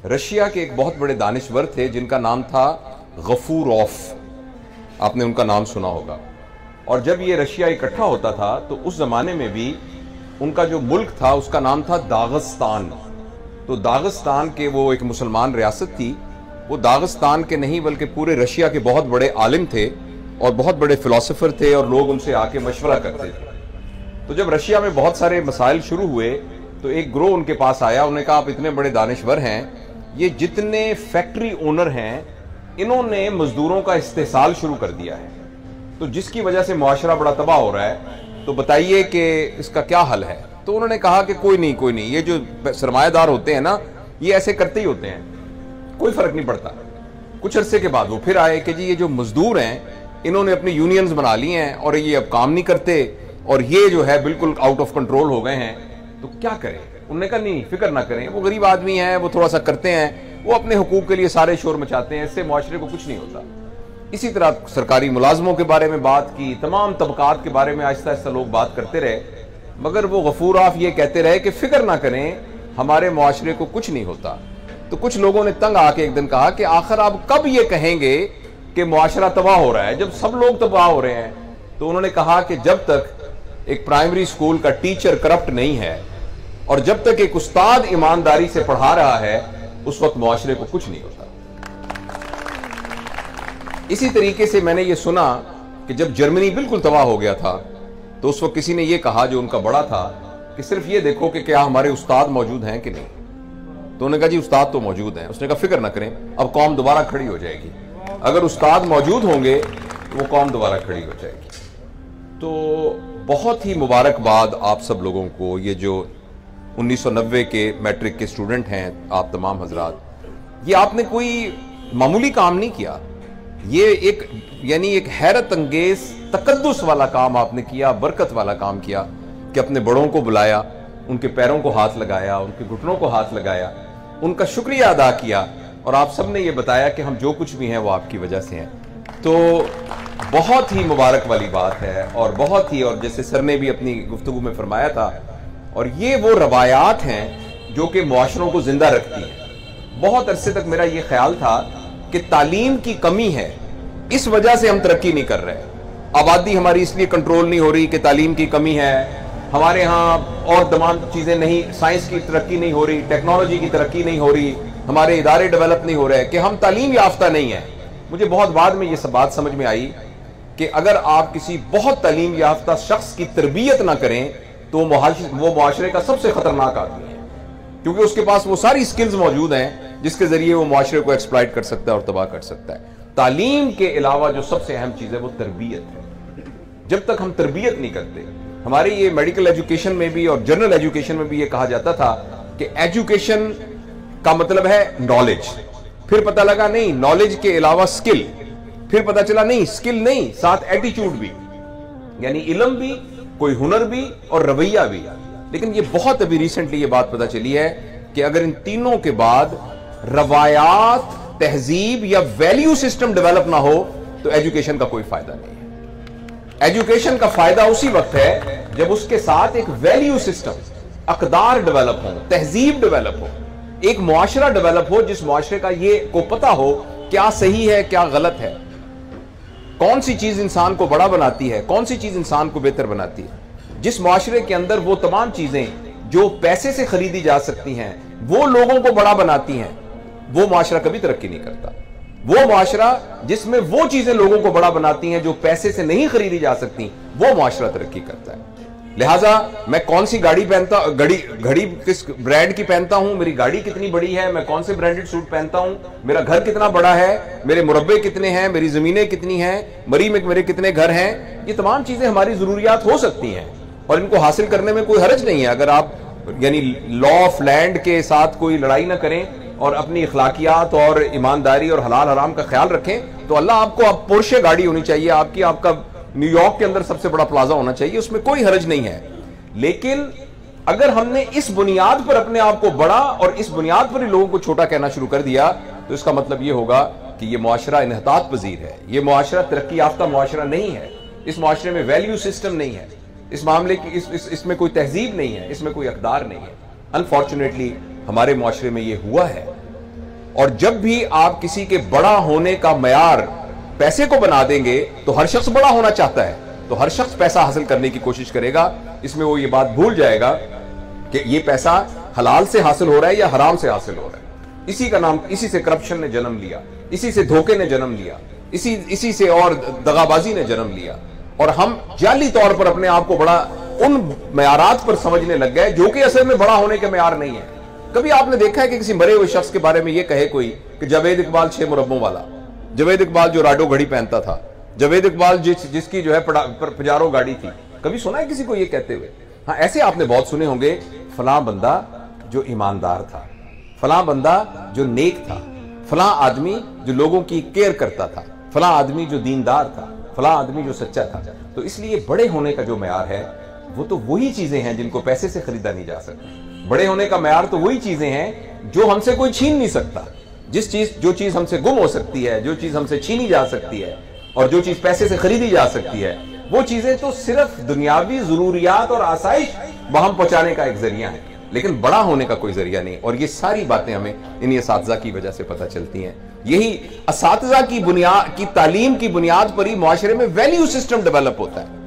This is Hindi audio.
रशिया के एक बहुत बड़े दानिश्वर थे जिनका नाम था गफूरॉफ, आपने उनका नाम सुना होगा। और जब ये रशिया इकट्ठा होता था तो उस जमाने में भी उनका जो मुल्क था उसका नाम था दागिस्तान। तो दागिस्तान के वो एक मुसलमान रियासत थी। वो दागिस्तान के नहीं बल्कि पूरे रशिया के बहुत बड़े आलिम थे और बहुत बड़े फिलोसोफर थे और लोग उनसे आके मशवरा करते थे। तो जब रशिया में बहुत सारे मसाइल शुरू हुए तो एक ग्रोह उनके पास आया। उन्होंने कहा आप इतने बड़े दानिश्वर हैं, ये जितने फैक्ट्री ओनर हैं इन्होंने मजदूरों का इस्तेसाल शुरू कर दिया है, तो जिसकी वजह से मुआशरा बड़ा तबाह हो रहा है, तो बताइए कि इसका क्या हल है। तो उन्होंने कहा कि कोई नहीं, ये जो सरमायादार होते हैं ना ये ऐसे करते ही होते हैं, कोई फर्क नहीं पड़ता। कुछ अरसे के बाद वो फिर आए कि जी ये जो मजदूर हैं इन्होंने अपनी यूनियंस बना ली हैं और ये अब काम नहीं करते और ये जो है बिल्कुल आउट ऑफ कंट्रोल हो गए हैं, तो क्या करें। उन्होंने कहा नहीं फिक्र ना करें, वो गरीब आदमी हैं, वो थोड़ा सा करते हैं, वो अपने हुकूक के लिए सारे शोर मचाते हैं, इससे मुआशरे को कुछ नहीं होता। इसी तरह सरकारी मुलाजमों के बारे में बात की, तमाम तबकात के बारे में आहिस्ता आहिस्ता लोग बात करते रहे, मगर वो गफूरॉफ ये कहते रहे कि फिक्र ना करें, हमारे मुआशरे को कुछ नहीं होता। तो कुछ लोगों ने तंग आके एक दिन कहा कि आखिर आप कब ये कहेंगे कि मुआशरा तबाह हो रहा है जब सब लोग तबाह हो रहे हैं। तो उन्होंने कहा कि जब तक एक प्राइमरी स्कूल का टीचर करप्ट नहीं है और जब तक एक उस्ताद ईमानदारी से पढ़ा रहा है उस वक्त मुआशरे को कुछ नहीं होता। इसी तरीके से मैंने ये सुना कि जब जर्मनी बिल्कुल तबाह हो गया था तो उस वक्त किसी ने ये कहा जो उनका बड़ा था कि सिर्फ ये देखो कि क्या हमारे उस्ताद मौजूद हैं कि नहीं। तो उन्होंने कहा जी उस्ताद तो मौजूद हैं। उसने कहा फिक्र ना करें, अब कौम दोबारा खड़ी हो जाएगी। अगर उस्ताद मौजूद होंगे तो वो कौम दोबारा खड़ी हो जाएगी। तो बहुत ही मुबारकबाद आप सब लोगों को, ये जो 1990 के मैट्रिक के स्टूडेंट हैं आप तमाम हजरात, ये आपने कोई मामूली काम नहीं किया, ये एक हैरत अंगेज तकद्दुस वाला काम आपने किया, बरकत वाला काम किया कि अपने बड़ों को बुलाया, उनके पैरों को हाथ लगाया, उनके घुटनों को हाथ लगाया, उनका शुक्रिया अदा किया और आप सब ने ये बताया कि हम जो कुछ भी हैं वो आपकी वजह से हैं। तो बहुत ही मुबारक वाली बात है और बहुत ही, और जैसे सर ने भी अपनी गुफ्तगू में फरमाया था, और ये वो रवायात हैं जो कि मुआशरों को जिंदा रखती हैं। बहुत अरसे तक मेरा ये ख्याल था कि तालीम की कमी है, इस वजह से हम तरक्की नहीं कर रहे। आबादी हमारी इसलिए कंट्रोल नहीं हो रही कि तालीम की कमी है, हमारे यहाँ और तमाम चीजें नहीं, साइंस की तरक्की नहीं हो रही, टेक्नोलॉजी की तरक्की नहीं हो रही, हमारे इदारे डेवलप नहीं हो रहे, कि हम तालीम याफ्ता नहीं है। मुझे बहुत बाद में ये सब बात समझ में आई कि अगर आप किसी बहुत तालीम याफ्ता शख्स की तरबियत ना करें तो वो मुआशरे का सबसे खतरनाक आदमी है, क्योंकि उसके पास वो सारी स्किल्स मौजूद हैं जिसके जरिए वो मुआशरे को एक्सप्लॉइट कर सकता है और तबाह कर सकता है। तालीम के अलावा जो सबसे अहम चीज है वो तरबियत है। जब तक हम तरबियत नहीं करते, हमारी ये मेडिकल एजुकेशन में भी और जनरल एजुकेशन में भी ये कहा जाता था कि एजुकेशन का मतलब है नॉलेज, फिर पता लगा नहीं नॉलेज के अलावा स्किल, फिर पता चला नहीं स्किल नहीं साथ एटीट्यूड भी, यानी इल्म भी, कोई हुनर भी और रवैया भी। लेकिन ये बहुत अभी रिसेंटली ये बात पता चली है कि अगर इन तीनों के बाद रवायात, तहजीब या वैल्यू सिस्टम डेवलप ना हो तो एजुकेशन का कोई फायदा नहीं है। एजुकेशन का फायदा उसी वक्त है जब उसके साथ एक वैल्यू सिस्टम, अकदार डेवलप हो, तहजीब डेवलप हो, एक मुआशरा डेवलप हो जिस मुआशरे का ये को पता हो क्या सही है क्या गलत है, कौन सी चीज इंसान को बड़ा बनाती है, कौन सी चीज इंसान को बेहतर बनाती है। जिस मुआशरे के अंदर वो तमाम चीजें जो पैसे से खरीदी जा सकती हैं वो लोगों को बड़ा बनाती हैं, वो मुआशरा कभी तरक्की नहीं करता। वो मुआशरा जिसमें वो चीजें लोगों को बड़ा बनाती हैं जो पैसे से नहीं खरीदी जा सकती, वो मुआशरा तरक्की करता है। लिहाजा मैं कौन सी गाड़ी पहनता, घड़ी किस ब्रांड की पहनता हूं, मेरी गाड़ी कितनी बड़ी है, मैं कौन से ब्रांडेड सूट पहनता हूं, मेरा घर कितना बड़ा है, मेरे मुरब्बे कितने हैं, मेरी जमीनें कितनी हैं, मरी में मेरे कितने घर हैं, ये तमाम चीजें हमारी जरूरियात हो सकती हैं और इनको हासिल करने में कोई हर्ज नहीं है। अगर आप यानी लॉ ऑफ लैंड के साथ कोई लड़ाई ना करें और अपनी अखलाकियात और ईमानदारी और हलाल हराम का ख्याल रखें तो अल्लाह आपको, आप पोर्शे गाड़ी होनी चाहिए आपकी, आपका न्यूयॉर्क के अंदर सबसे बड़ा प्लाजा होना चाहिए, उसमें कोई हर्ज नहीं है। लेकिन अगर हमने इस बुनियाद पर अपने आप को बड़ा और इस बुनियाद पर ही लोगों को छोटा कहना शुरू कर दिया तो इसका मतलब यह होगा कि यह मुआशरा इन्हतात पजीर है, यह मुआशरा तरक्की याफ्ता मुआशरा नहीं है। इस मुआशरे में वैल्यू सिस्टम नहीं है, इस मामले की इसमें कोई तहजीब नहीं है, इसमें कोई अकदार नहीं है। अनफॉर्चुनेटली हमारे मुआशरे में यह हुआ है और जब भी आप किसी के बड़ा होने का मयार पैसे को बना देंगे तो हर शख्स बड़ा होना चाहता है, तो हर शख्स पैसा हासिल करने की कोशिश करेगा। इसमें वो ये बात भूल जाएगा कि ये पैसा हलाल से हासिल हो रहा है या हराम से हासिल हो रहा है। इसी से करप्शन ने जन्म लिया, इसी से धोखे ने जन्म लिया, इसी से और दगाबाजी ने जन्म लिया, और हम जाली तौर पर अपने आप को बड़ा उन मयारात पर समझने लग गए जो कि असल में बड़ा होने के मयार नहीं है। कभी आपने देखा है कि किसी मरे हुए शख्स के बारे में यह कहे कोई कि जावेद इकबाल 6 मुरब्बों वाला, जावेद इकबाल जो राडो घड़ी पहनता था, जावेद इकबाल जिसकी जो है पजारो गाड़ी थी, कभी सुना है किसी को ये कहते हुए? हाँ, ऐसे आपने बहुत सुने होंगे, फलां बंदा जो ईमानदार था, फलां बंदा जो नेक था, फलां आदमी जो लोगों की केयर करता था, फलां आदमी जो दीनदार था, फलां आदमी जो सच्चा था। तो इसलिए बड़े होने का जो मयार है वो तो वही चीजें हैं जिनको पैसे से खरीदा नहीं जा सकता। बड़े होने का मयार तो वही चीजें हैं जो हमसे कोई छीन नहीं सकता। जो चीज हमसे गुम हो सकती है, जो चीज हमसे छीनी जा सकती है और जो चीज पैसे से खरीदी जा सकती है, वो चीजें तो सिर्फ दुनियावी जरूरियात और आसाइश वहां पहुंचाने का एक जरिया है, लेकिन बड़ा होने का कोई जरिया नहीं। और ये सारी बातें हमें इन असातिज़ा की वजह से पता चलती हैं। यही असातिज़ा की बुनियाद की तालीम की बुनियाद पर ही मुआशरे में वैल्यू सिस्टम डेवलप होता है।